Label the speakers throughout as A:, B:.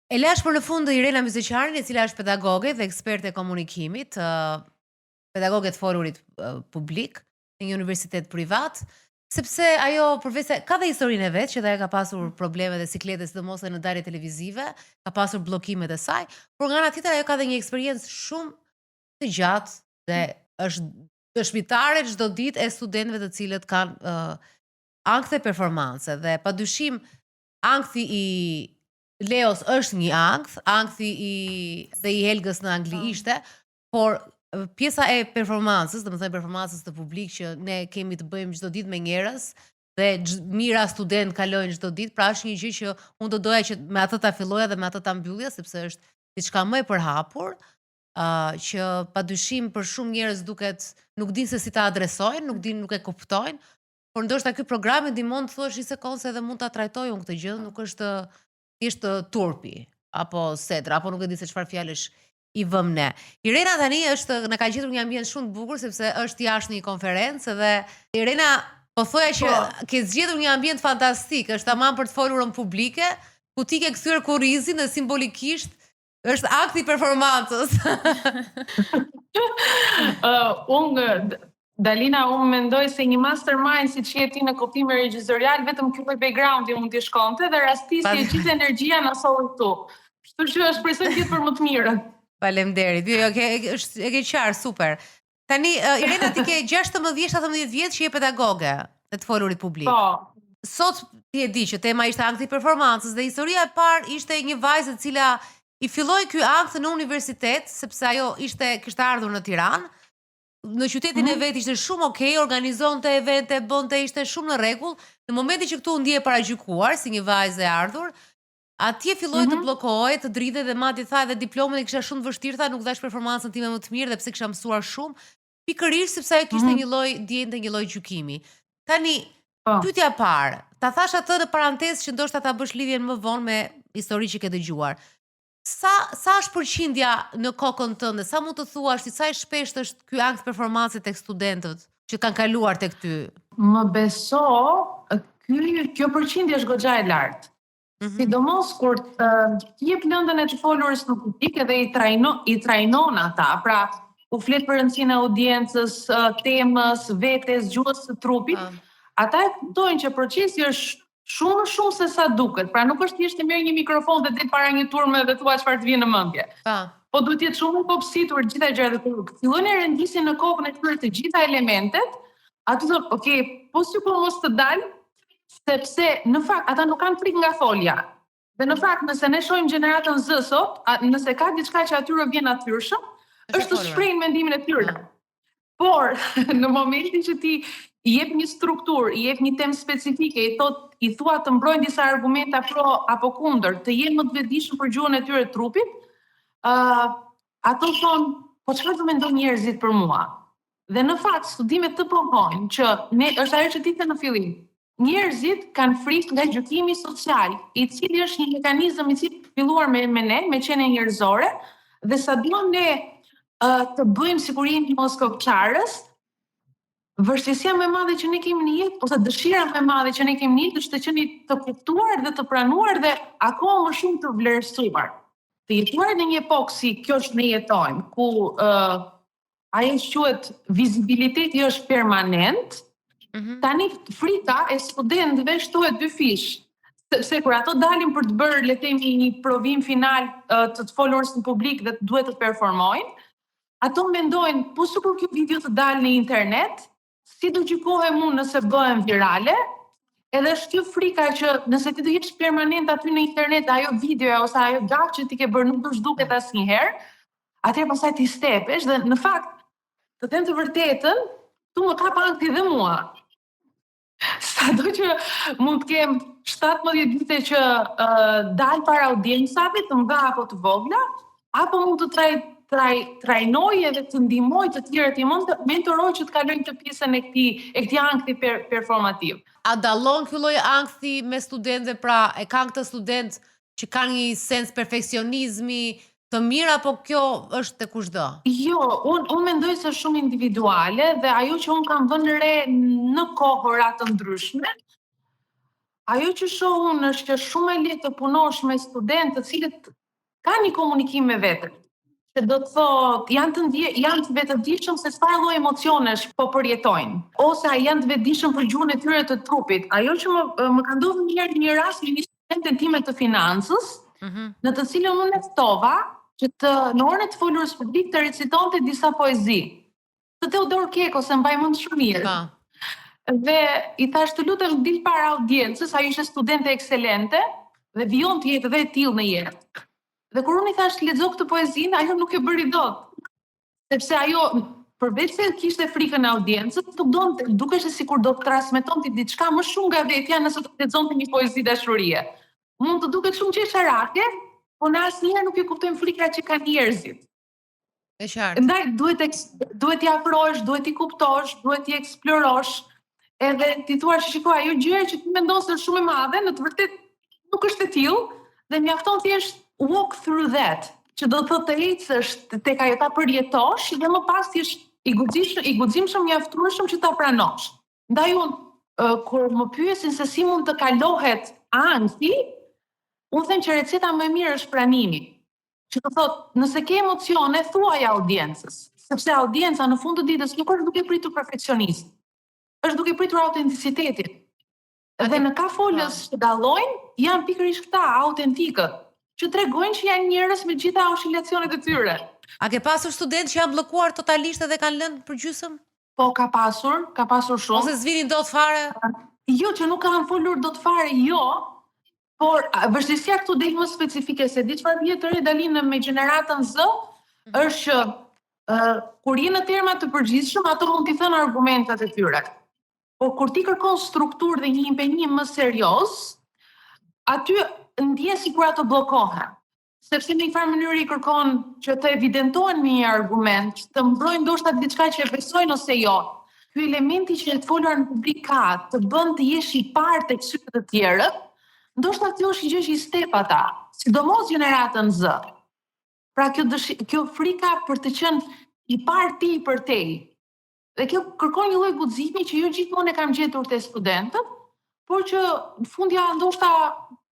A: E lash për në fund Irena Mysyeqarin, e cila është pedagoge dhe eksperte e komunikimit, pedagoge të folurit publik në një universitet privat, sepse ajo përveç se ka dhe historinë e vet që ajo ka pasur probleme dhe siklete sidomos në dalje televizive, ka pasur bllokimet e saj, por nga ana tjetër ajo ka dhe një eksperiencë shumë të gjatë dhe është dëshmitare çdo ditë e studentëve të cilët kanë ankth e performance dhe padyshim ankthi i Leos është një ankth, ankthi dhe i Helgës në angli ishte, por pjesa e performancës, domethënë performancës të publik që ne kemi të bëjmë çdo ditë me njerëz dhe mira student kalojnë çdo ditë, pra është një gjë që unë do doja që me atë ta filloja dhe me atë ta mbyllja sepse është diçka më e përhapur, që padyshim për shumë njerëz duket nuk dinë se si ta adresojnë, nuk dinë, nuk e kuptojnë, por ndoshta ky program e ndihmon të thuash një sekondë se edhe mund ta trajtoj unë këtë gjë, nuk është thjesht turpi apo setra, apo nuk e di se çfarë fjalësh i vëm ne. Irena tani na ka gjetur një ambient shumë të bukur sepse është jashtë një konferencë dhe Irena po thoja që ke zgjedhur një ambient fantastik, është tamam për të folur në publike, ku ti ke kthyer kurrizin dhe simbolikisht është akti i performancës.
B: Dalina, unë mendoj se një mastermind si që je ti në kuptime regjizorial, vetëm kjo lloj backgroundi mund t'i shkonte dhe rastisi e gjithë energjia në solli këtu. Kështu që shpresoj të jetë për më të mirën.
A: Faleminderit. Jo, e ke qartë, super. Tani Irena, ti ke 16-17 vjet që je pedagoge e të folurit publik.
B: Po.
A: Sot ti e di që tema ishte ankthi i performancës dhe historia e parë ishte një vajzë e cila i filloi ky ankth në universitet sepse ajo kishte ardhur në Tiranë. Në qytetin e vet ishte shumë okay, organizonte evente, ishte shumë në rregull. Në momentin që këtu u ndjej paragjykuar si një vajzë e ardhur, atje filloi të bllokohej, të dridhej dhe madje tha edhe diplomën e kisha shumë të vështirë, tha nuk dhash performancën time më të mirë dhe pse kisha mësuar shumë, pikërisht sepse ajo kishte ndjente një lloj gjykimi. Tani, pyetja e parë, ta thash atë në parantezë që ndoshta ta bësh lidhjen më vonë me historinë që ke dëgjuar. Sa është përqindja në kokën tënde? Sa mund të thuash si sa e shpeshtë është ky ankth performancë tek studentët që kanë kaluar tek ty?
B: Më beso, kjo përqindje është goxha e lartë. Sidomos kur ti jep lëndën e të folurës në publik dhe i trajnon ata, pra u flet për rëndësinë e audiencës, temës, vetes, gjuhës së trupit, ata e kuptojnë që procesi është shumë se sa duket. Pra nuk është thjesht të merr një mikrofon dhe del para një turme dhe thua çfarë të vjen në mendje. Po duhet të jetë shumë kopsitur gjitha gjërat e tjera. Fillojnë e rendisin në kokën e këtyre të gjitha elementet, aty thonë, okay, po sikur mos të dal, sepse në fakt ata nuk kanë frikë nga folja. Dhe në fakt nëse ne shohim gjeneratën Z sot, nëse ka diçka që atyre vjen natyrshëm, është të shprehin mendimin e tyre. Por në momentin që ti i jep një strukturë, i jep një temë specifike, i thua të mbrojnë disa argumenta pro apo kundër, të jenë më të vetëdijshëm për gjuhën e tyre të trupit, ato thonë, po çfarë do mendojnë njerëzit për mua? Dhe në fakt studimet të pohojnë që është ajo që ti the në fillim. Njerëzit kanë frikë nga gjykimi social, i cili është një mekanizëm i cili filluar me ne, me qenie njerëzore, dhe sa duam ne të bëjmë sikur jemi moskopçarës, vështirësia më e madhe që ne kemi në jetë, ose dëshira më e madhe që ne kemi në jetë, është të qeni të kuptuar dhe të pranuar dhe akoma më shumë të vlerësuar. Të jetuar në një epokë si kjo që ne jetojmë, ku ajo quhet vizibiliteti është permanent, tani frika e studentëve shtohet dy fish. Sepse kur ato dalin për të bërë, le të themi, një provim final të folurës në publik dhe duhet të performojnë, ato mendojnë, po sikur kjo video të dalë në internet, si do gjykohem unë nëse bëhem virale, edhe është kjo frika që nëse ti do jesh permanent aty në internet, ajo video ose ajo gak që ti ke bërë nuk do zhduket asnjëherë, atëherë pastaj ti stepesh dhe në fakt, të them të vërtetën, tu më kap ankthi dhe mua. Sado që mund të kem 17 vite që dal para audiencave të mëdha apo të vogla, apo mund të trajnoj edhe të ndihmoj të tjerët, të mentoroj që të kalojnë të pjesën e këtij ankthi performativ.
A: A dallon ky lloj ankthi me studentëve, pra e kanë këtë student që kanë një sens perfeksionizmi të mirë apo kjo është te kushdo?
B: Jo, unë mendoj se është shumë individuale dhe ajo që unë kam vënë re në kohëra të ndryshme Ajo që shoh unë është që shumë e lehtë të punosh me studentë të cilët kanë një komunikim me vete. Se do të thot, janë të vetëdijshëm se çfarë lloj emocionesh po përjetojnë, ose janë të vetëdijshëm për gjuhën e tyre të trupit. Ajo që më ka ndodhur një herë me një studente time të financës, në të cilën unë ftova që në orën e të folurës publik të recitonte disa poezi. Të Teodor Keko, se mbaj mend shumë mirë. Dhe i thash të lutem dil para audiencës, ajo ishte studente ekselente dhe vijon të jetë dhe e tillë në jetë. Dhe kur unë i thash të lexo këtë poezinë, ajo nuk e bëri dot. Sepse ajo përveç se kishte frikën e audiencës, dukeshte sikur do të transmetonte diçka më shumë nga vetja nëse do të lexonte një poezi dashurie. Mund të duket shumë qesharake, por në asnjëherë nuk e kuptojmë frikra që kanë njerëzit.
A: E qartë.
B: Ndaj duhet t'i afrohesh, duhet t'i kuptosh, duhet t'i eksplorosh, edhe ti thua që shikoj, ajo gjë që ti mendon se është shumë e madhe, në të vërtetë nuk është e tillë dhe mjafton thjesht walk through that, që do të thotë të ecësh tek ajo ta përjetosh dhe më pas ti je i guximshëm mjaftueshëm që ta pranosh. Ndaj unë kur më pyesin se si mund të kalohet ankthi, unë them që receta më e mirë është pranimi. Që të thotë, nëse ke emocione, thuaj audiencës, sepse audienca në fund të ditës nuk është duke pritur perfekcionist, është duke pritur autenticitetin. Dhe në ka folës që dallojnë, janë pikërisht këta, autentikët, që tregojnë që janë njerëz me gjitha oscilacionet e tyre.
A: A ke pasur studentë që janë bllokuar totalisht dhe kanë lënë për gjysmë?
B: Po, ka pasur shumë.
A: Ose s'vinin dot fare?
B: Jo, që nuk kanë folur dot fare, jo. Por vështirësia këtu del më specifike se di çfarë bie të re Dalin me gjeneratën Z, është që kur je në terma të përgjithshëm, ato mund t'i thënë argumentat e tyre. Por kur ti kërkon strukturë dhe një impenjim më serioz, aty ndjen sikur ato bllokohen. Sepse në një farë mënyrë i kërkon që të evidentohen me një argument, të mbrojnë ndoshta diçka që e besojnë ose jo. Ky elementi që të folur në publik ka të bën të jesh i parë tek sytë të tjerët, ndoshta kjo është një gjë që i step ata, sidomos gjeneratën Z. Pra kjo frika për të qenë i parë ti për te. Dhe kjo kërkon një lloj guximi që jo gjithmonë e kam gjetur te studentët, por që në fundja ndoshta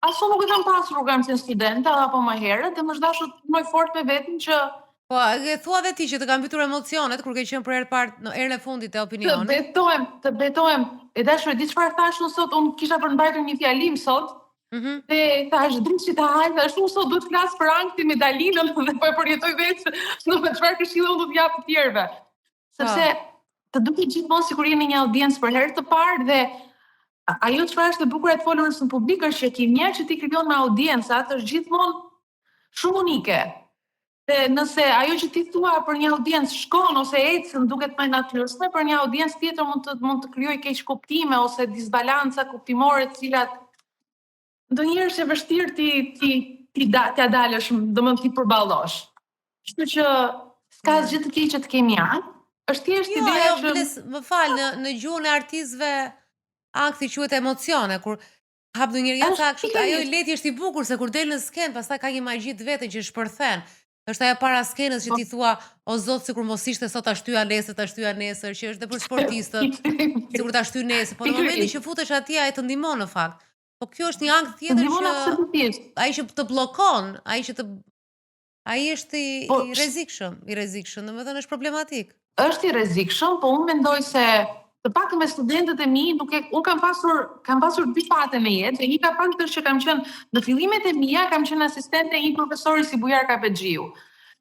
B: aso nuk e kam pasur kur kam qenë studente apo më herët, dhe më është dashur të punoj fort me veten që
A: po, e thua dhe ti që të ka mbytur emocionet kur ke qenë për herë parë në erën e fundit të opinionit.
B: Të betohem. E dashur e di çfarë thash unë sot, unë kisha për mbajtur një fjalim sot. Dhe thash drejt ta haj, thash unë sot duhet flas për anktin me Dalinën dhe po e përjetoj vetë në çfarë këshillë unë do të jap të tjerëve. Sepse të duket gjithmonë sikur jeni në një audiencë për herë të parë dhe ajo çfarë është e bukur e të folurës në publik është që kimia që ti krijon me audiencat është gjithmonë shumë unike. Dhe nëse ajo që ti thua për një audiencë shkon ose ecën duket më natyrshme, për një audiencë tjetër mund të krijojë keq kuptime ose disbalanca kuptimore të cilat ndonjëherë është e vështirë t'ia dalësh, domethënë ti përballosh. Kështu që s'ka asgjë të keqe të kimia. Është thjesht ideja që
A: më fal, në gjuhën e artistëve ankthi quhet emocione, kur hap ndonjëherë ja thaksh, ajo i leti është i bukur se kur del në skenë, pastaj ka një magji të vetën që shpërthen. Është ajo para skenës që ti thua, o zot, sikur mos ishte sot ta shtyja nesër, që është edhe për sportistët, sikur ta shty nesër, po në momentin që futesh atje ai të ndihmon në fakt. Po kjo është një ankth tjetër që ai që të bllokon, ai është i rrezikshëm, domethënë është problematik.
B: Është i rrezikshëm, po unë mendoj se të pakën me studentët e mi, unë kam pasur dy fate në jetë, dhe një ka faktë që kam qenë në fillimet e mia, kam qenë asistente e një profesori si Bujar Kapexhiu.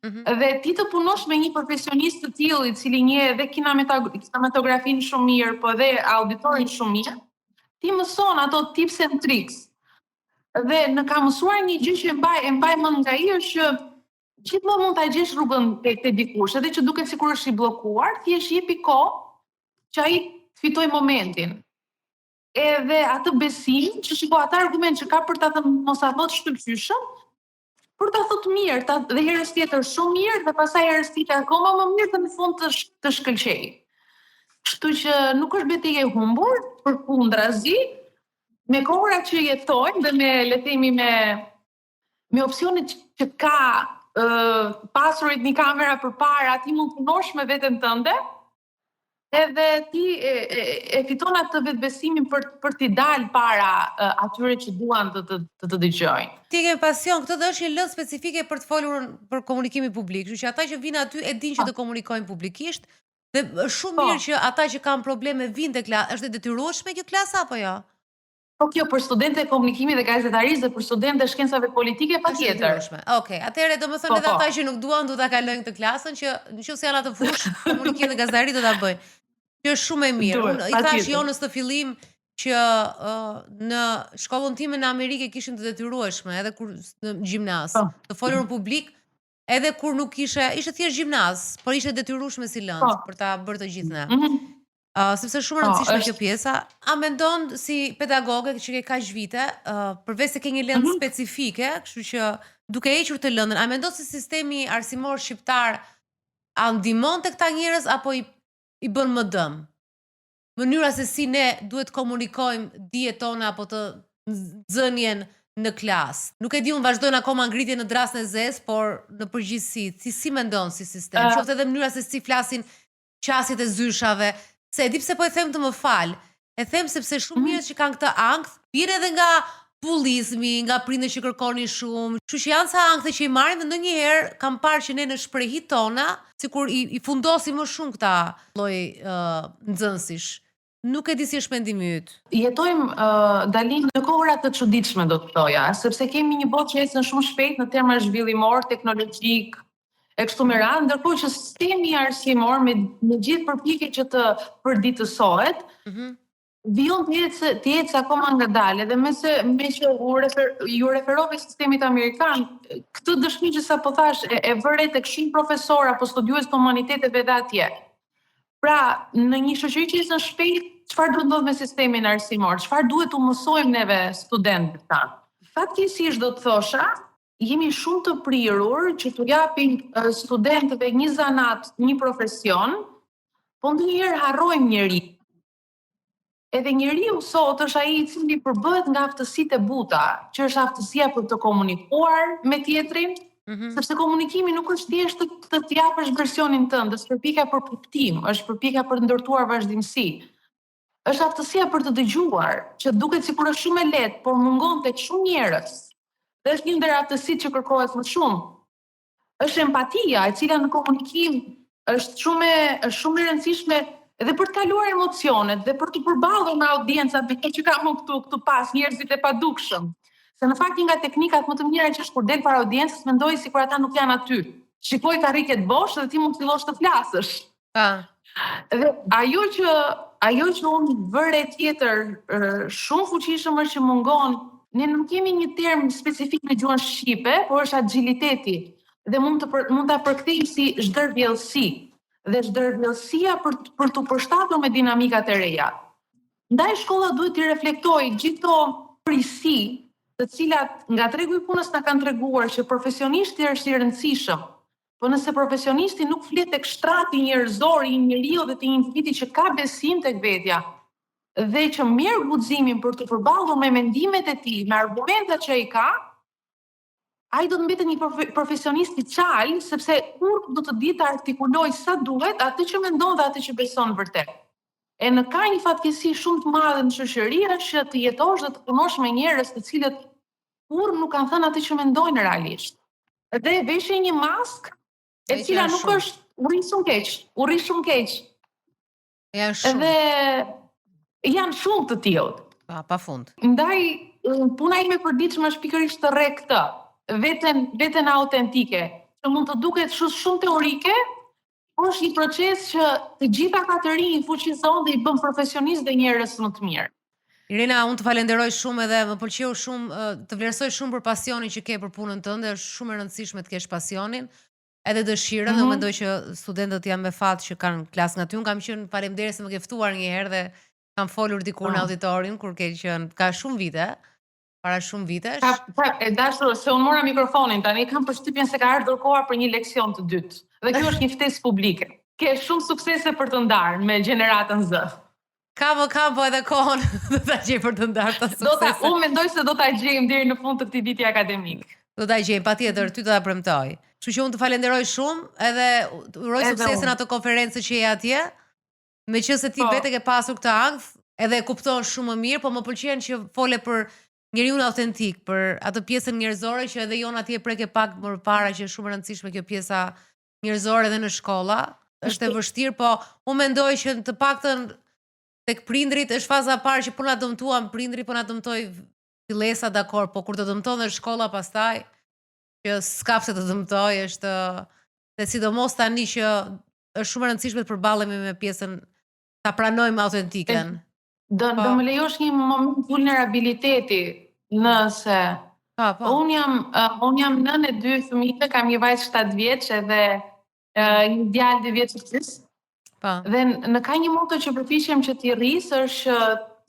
B: Dhe ti të punosh me një profesionist të tillë, i cili njeh edhe kinematografinë shumë mirë, po edhe auditorin shumë mirë, ti mëson ato tips and tricks. Dhe në ka mësuar një gjë që e mbaj mend nga ai është që gjithmonë mund ta gjesh rrugën tek dikush, edhe që duket sikur është i bllokuar, thjesht jepi kohë që ai fitoj momentin. Edhe atë besim që shiko atë argument që ka për ta thënë mos a thot shkëlqyshëm, për ta thot mirë, dhe herës tjetër shumë mirë dhe pastaj herës tjetër akoma më mirë dhe në fund të shkëlqej. Kështu që nuk është betejë e humbur, përkundrazi, me kohërat që jetojmë dhe me le të themi me opsionet që ka pasurit një kamera përpara, ti mund punosh me veten tënde. edhe ti e fiton atë vetbesimin për t'i dalë para atyre që duan të dëgjojnë.
A: Ti ke pasion, këtë është një lëndë specifike për të folur për komunikimin publik, kështu që ata që vinë aty e dinë që të komunikojnë publikisht, dhe është shumë mirë që ata që kanë probleme vinë te klasë. Është e detyrueshme kjo klasë apo jo?
B: Po kjo për studentë e komunikimit dhe gazetarisë dhe për studentë e shkencave politike patjetër.
A: Okej, atëherë domethënë edhe ata që nuk duan do ta kalojnë këtë klasën që nëse janë atë fushë komunikim dhe gazetari do ta bëjnë. Që është shumë e mirë. Unë i thash Jonës të fillim që në shkollën time në Amerikë kishin të detyrueshme edhe kur në gjimnaz, të folur në publik, edhe kur nuk ishte thjesht gjimnaz, por ishte detyrueshme si lëndë për ta bërë të gjithë ne. Sepse shumë e rëndësishme kjo pjesa. A mendon si pedagoge që ke kaq vite, përveç se ke një lëndë specifike, kështu që duke hequr të lëndën, a mendon se sistemi arsimor shqiptar a ndihmon tek këta njerëz apo i bën më dëm? Mënyra se si ne duhet komunikojmë dijet tona apo të nxënien në klasë. Nuk e di, unë vazhdojnë akoma ngritje në drasën e zezë, por në përgjithësi, si mendon si sistem? Qoftë edhe mënyra se si flasin qasjet e zyshave, se e di pse po e them të më fal. E them sepse shumë njerëz që kanë këtë ankth, vjen edhe nga bullizmi, nga prindërit që kërkonin shumë. Kështu që janë ca ankthë që i marrin dhe ndonjëherë kam parë që ne në shprehit tona, sikur i fundosim më shumë këta lloj nxënësish. Nuk e di si është mendimi yt.
B: Jetojmë Dalin në kohëra të çuditshme do të thoja, sepse kemi një botë që ecën shumë shpejt në terma zhvillimor, teknologjik, e kështu me radhë, ndërkohë që sistemi arsimor me gjithë përpjekjet që të përditësohet, vijon të ecë akoma ngadalë, dhe me që ju referove sistemit amerikan, këtë dëshmi që sapo thash e vëre tek shumë profesor apo studiues të humaniteteve dhe atje. Pra, në një shoqëri që ecën shpejt, çfarë duhet ndodh me sistemin arsimor? Çfarë duhet u mësojmë neve studentët tanë? Fatkeqësisht do të thosha, jemi shumë të prirur që t'u japim studentëve një zanat, një profesion, po ndonjëherë harrojmë njeriu. Edhe njeriu sot është ai i cili përbëhet nga aftësitë e buta, që është aftësia për të komunikuar me tjetrin, sepse komunikimi nuk është thjesht të japësh versionin tënd, është përpjekja për kuptim, është përpjekja për ndërtuar vazhdimsi. Është aftësia për të dëgjuar, që duket sikur është shumë e lehtë, por mungon tek shumë njerëz. Dhe është një ndër aftësitë që kërkohet më shumë. Është empatia, e cila në komunikim është shumë e rëndësishme edhe për të kaluar emocionet dhe për të përballur me audiencat me që kam këtu pas njerëzit e padukshëm. Se në fakt një nga teknikat më të mira që është kur del para audiencës, mendoj sikur ata nuk janë aty. Shikoj karriket bosh dhe ti mund të fillosh të flasësh. Dhe ajo që unë vëre tjetër shumë fuqishëm është që mungon. Ne nuk kemi një term specifik në gjuhën shqipe, por është agiliteti. Dhe mund ta përkthejmë si zhdërvjellësi. Dhe zhdërvjellësia për të përshtatur me dinamikat e reja. Ndaj shkolla duhet të reflektojë gjithë këto prisi, të cilat nga tregu i punës na kanë treguar që profesionisti është i rëndësishëm. Po nëse profesionisti nuk flet tek shtrati njerëzor i njeriu dhe të një individi që ka besim tek vetja, dhe që merr guximin për të përballur me mendimet e tij, me argumentat që ai ka, ai do të mbetet një profesionist i çaj, sepse kur do të di të artikuloj sa duhet atë që mendon dhe atë që beson vërtet. E në ka një fatkeqësi shumë të madhe në shoqëri është që të jetosh dhe të punosh me njerëz të cilët kur nuk kanë thënë atë që mendojnë realisht. Dhe veshin një maskë e cila nuk është urri shumë keq.
A: Janë shumë.
B: Dhe janë shumë të tillë.
A: Pafund.
B: Ndaj puna ime e përditshme është pikërisht të rre këtë, veten autentike, që mund të duket shumë teorike, por është një proces që të gjitha ka të rinj fuqizon dhe i bën profesionist dhe njerëz më të mirë.
A: Irina, unë të falenderoj shumë edhe më pëlqeu shumë, të vlerësoj shumë për pasionin që ke për punën tënde, është shumë e rëndësishme të kesh pasionin, edhe dëshirën, dhe mendoj që studentët janë me fat që kanë klasë nga ty. Unë kam qenë faleminderit se më ke ftuar një herë dhe kam folur dikur në auditorium kur ke qenë ka shumë vite, para shumë vitesh.
B: E dashur se unë mora mikrofonin tani, kam përshtypjen se ka ardhur koha për një leksion të dytë. Dhe kjo është një ftesë publike. Ke shumë suksese për të ndarë me gjeneratën Z.
A: Kam po edhe kohën do ta gjej për të ndarë të suksese.
B: Unë mendoj se do ta gjejmë deri në fund të këtij viti akademik.
A: Do ta gjejmë patjetër, ty do ta premtoj. Kështu që unë të falenderoj shumë edhe uroj suksese në atë konferencë që je atje. Meqense ti vetë ke pasur këtë ankth, edhe e kupton shumë më mirë, po më pëlqen që fole për njeriu autentik, për atë pjesën njerëzore që edhe jon atje preke pak më parë që është shumë e rëndësishme kjo pjesa njerëzore edhe në shkolla. Është e vështirë, po unë mendoj që të paktën tek prindrit është faza e parë që po na dëmtuan prindrit, po na dëmtoi fillesa, dakor, po kur të dëmton dhe shkolla pastaj që s'ka pse të dëmtoj, është dhe sidomos tani që është shumë e rëndësishme të përballemi me pjesën ta pranojmë autentiken.
B: Do më lejosh një moment vulnerabiliteti, nëse
A: Po.
B: unë jam nënë e 2 fëmijëve, kam një vajzë 7 vjeç edhe një djalë 2 vjeç.
A: Po.
B: Dhe në ka një moto që përpiqem që t'i rris është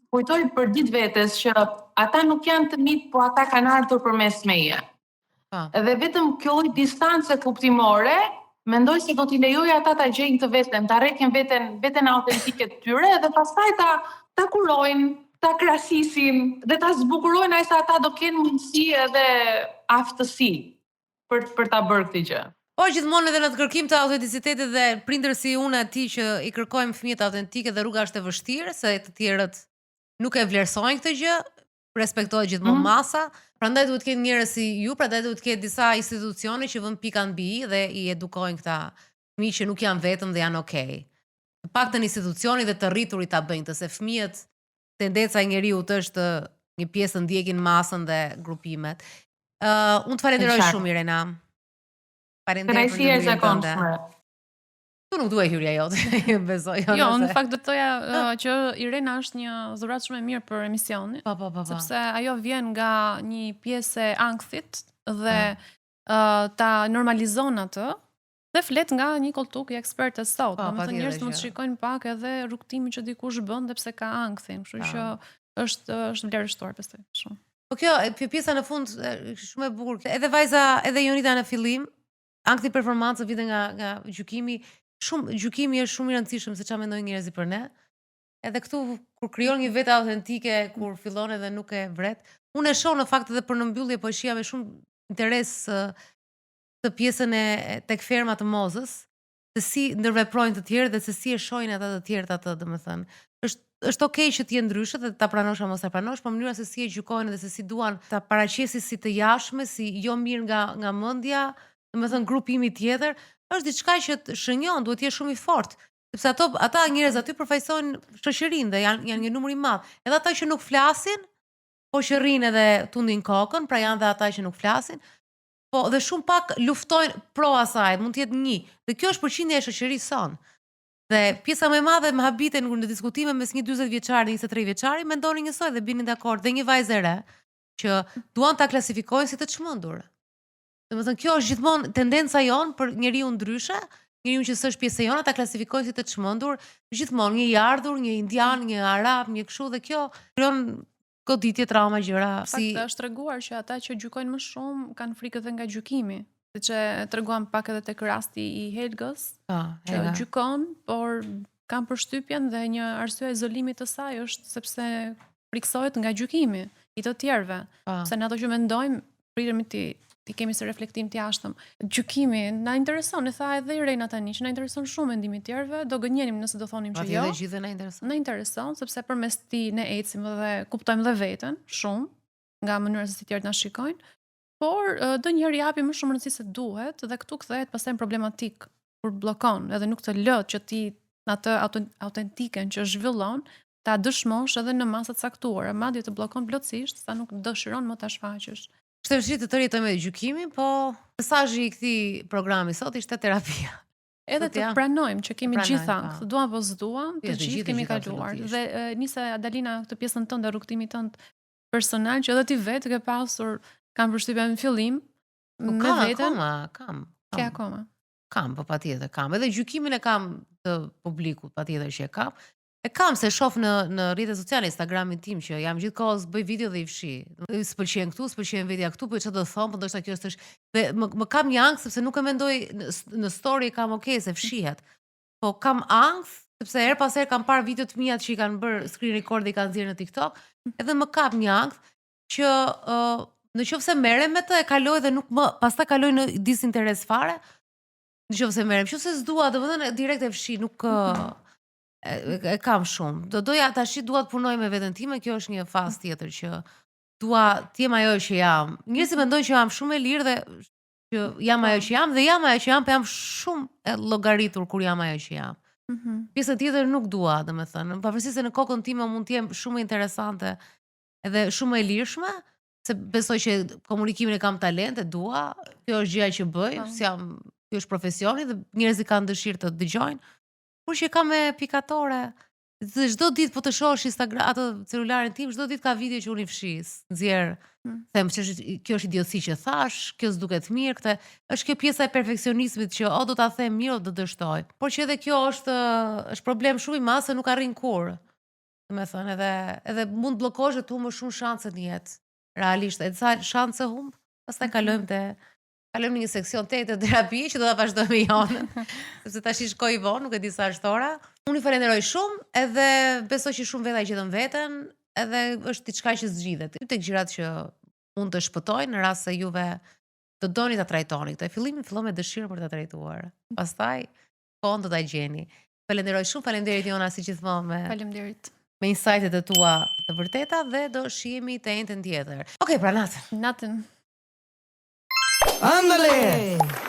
B: kujtoj për ditë vetes që ata nuk janë të mit, po ata kanë ardhur përmes meje. Dhe vetëm kjo distancë kuptimore, mendoj se do t'i lejoj ata ta gjejnë të veten, ta rrekin veten autentike të tyre dhe pastaj ta kurojnë, ta krasisin dhe ta zbukurojnë ai sa ata do kenë mundësi edhe aftësi për ta bërë këtë gjë.
A: Po gjithmonë edhe në të kërkim të autenticitetit dhe prindër si unë aty që i kërkojmë fëmijët autentike dhe rruga është e vështirë, se të tjerët nuk e vlerësojnë këtë gjë, respektohet gjithmonë masa. Prandaj duhet të ketë njerëz si ju, prandaj duhet të ketë disa institucione që vënë pikën mbi i dhe i edukojnë këta fëmijë që nuk janë vetëm dhe janë okay. Të paktën institucioni dhe të rriturit ta bëjnë të, se fëmijët tendenca e njeriut është një pjesë të ndjekin masën dhe grupimet. Unë të falenderoj shumë Irena. Falenderoj për ndërmjetën tënde. Tu nuk duhet hyrja jote, besoj.
C: Jo, në fakt do të thoja që Irena është një dhuratë shumë e mirë për emisionin.
A: Po.
C: Sepse ajo vjen nga një pjesë e ankthit dhe ta normalizon atë dhe flet nga një koltuk i ekspertës sot. Domethënë njerëzit mund të shikojnë pak edhe rrugtimin që dikush bën dhe pse ka ankthin, kështu që është vlerëstor pastaj shumë.
A: Po kjo pjesa në fund shumë e bukur. Edhe vajza, edhe Jonita në fillim, ankthi performancë vjen nga gjykimi. Gjykimi është shumë i rëndësishëm se çfarë mendojnë njerëzit për ne. Edhe këtu kur krijon një vetë autentike, kur fillon edhe nuk e vret. Unë e shoh në fakt edhe për në mbyllje, po e shija me shumë interes të pjesën e tek ferma të Mozës, se si ndërveprojnë të tjerë dhe se si e shohin ata të tjerët atë, domethënë. Është okay që të jenë ndryshe dhe ta pranosh apo mos ta pranosh, por mënyra se si e gjykojnë dhe se si duan ta paraqesin si të jashtme, si jo mirë nga mendja, domethënë grupimi tjetër, është diçka që të shënjon, duhet të jesh shumë i fortë, sepse ata njerëz aty përfaqësojnë shoqërinë dhe janë një numër i madh. Edhe ata që nuk flasin, po që rrinë edhe tundin kokën, pra janë dhe ata që nuk flasin, po dhe shumë pak luftojnë pro asaj, mund të jetë një. Dhe kjo është përqindja e shoqërisë sonë. Dhe pjesa më e madhe me habiten në diskutime mes një 40 vjeçari dhe 23 vjeçari mendonin njësoj dhe binin dakord, dhe një vajzë e re që duan ta klasifikojnë si të çmendur. Domethënë kjo është gjithmonë tendenca jon për njeriu ndryshe, njeriu që s'është pjesë e jona ta klasifikojnë si të çmendur, gjithmonë një i ardhur, një indian, një arab, një kështu, dhe kjo krijon goditje, trauma, gjëra.
C: Fakti është treguar që ata që gjykojnë më shumë kanë frikë edhe nga gjykimi. Siç e treguam pak edhe tek rasti i Helgës, që gjykon, por kanë përshtypjen dhe një arsye e izolimit të saj është sepse friksohet nga gjykimi i të tjerëve. Se në ato që mendojmë, pritemi ti kemi si reflektim të jashtëm. Gjykimi na intereson, e tha edhe Irena tani, që na intereson shumë mendimi të tjerëve, do gënjenim nëse do thonim që jo.
A: Dhe gjithë na intereson.
C: Na intereson sepse përmes ti ne ecim dhe kuptojmë dhe veten shumë nga mënyra se si tjerët na shikojnë, por ndonjëherë japi më shumë rëndësi se duhet dhe këtu kthehet pastaj në problematik kur bllokon edhe nuk të lë që ti atë autentiken që zhvillon ta dëshmosh edhe në masa të caktuara, madje të bllokon plotësisht sa nuk dëshiron më ta shfaqësh.
A: Është vështirë të tërjetojmë me gjykimin, po mesazhi i këtij programi sot ishte terapia.
C: Edhe të pranojmë që kemi gjitha, duam apo s'duam, të gjithë kemi kaluar. Dhe nisa Adalina këtë pjesën tënde, rrugtimit tënd personal që edhe ti vetë ke pasur, kam përshtypjen në fillim me veten.
A: Kam.
C: Ke akoma.
A: Kam, po patjetër kam. Edhe gjykimin e kam të publikut, patjetër që e kam. E kam se shoh në rrjetet sociale, Instagramin tim, që jam gjithkohës bëj video dhe i fshi. S'pëlqen këtu, s'pëlqen vetja këtu, po çfarë do të them, po ndoshta kjo është dhe më kam një ankth sepse nuk e mendoj në story kam okay se fshihet. Po kam ankth sepse her pas her kam parë videot mia që i kanë bërë screen record dhe i kanë nxjerrë në TikTok, edhe më kap një ankth që nëse merrem me të e kaloj dhe nuk më pastaj kaloj në disinteres fare. Nëse merrem, nëse s'dua, domethënë direkt e fshi, nuk e kam shumë. Doja tash dua të punoj me veten time, kjo është një fazë tjetër që dua të jem ajo që jam. Njerëzit mendojnë që jam shumë e lirë dhe që jam ajo që jam dhe jam ajo që jam, po jam shumë e llogaritur kur jam ajo që jam. Pjesa tjetër nuk dua, domethënë, pavarësisht se në kokën time mund të jem shumë interesante edhe shumë e lirshme, se besoj që komunikimin e kam talent, e dua, kjo është gjëja që bëj, kjo është profesioni dhe njerëzit kanë dëshirë të dëgjojnë. Kur që kam me pikatore, çdo ditë po të shohësh Instagram atë celularin tim, çdo ditë ka video që unë i fshis, nxjerr, them që kjo është idiotësi që thash, kjo s'duket mirë, këtë është kjo pjesa e perfeksionizmit që o do ta them mirë o do dështoj. Por që edhe kjo është problem shumë i madh se nuk arrin kur. Domethënë edhe mund bllokosh të humbësh shumë shanse në jetë. Realisht, e sa shanse humb, pastaj kalojmë në një seksion të terapi që do ta vazhdojmë jonën. Sepse tash i shkoj vonë, nuk e di sa është ora. Unë i falenderoj shumë edhe besoj që shumë veta gjetën veten, edhe është diçka që zgjidhet. Tek gjërat që mund të shpëtojnë në rast se juve të doni ta trajtoni. Këtë fillimin fillon me dëshirën për ta trajtuar. Pastaj kohën do ta gjeni. Falenderoj shumë, faleminderit Jona si gjithmonë
C: Faleminderit.
A: Me insightet e tua të vërteta dhe do shihemi të njëjtën tjetër. Okej, pra natën.
C: Natën.
D: Ándale.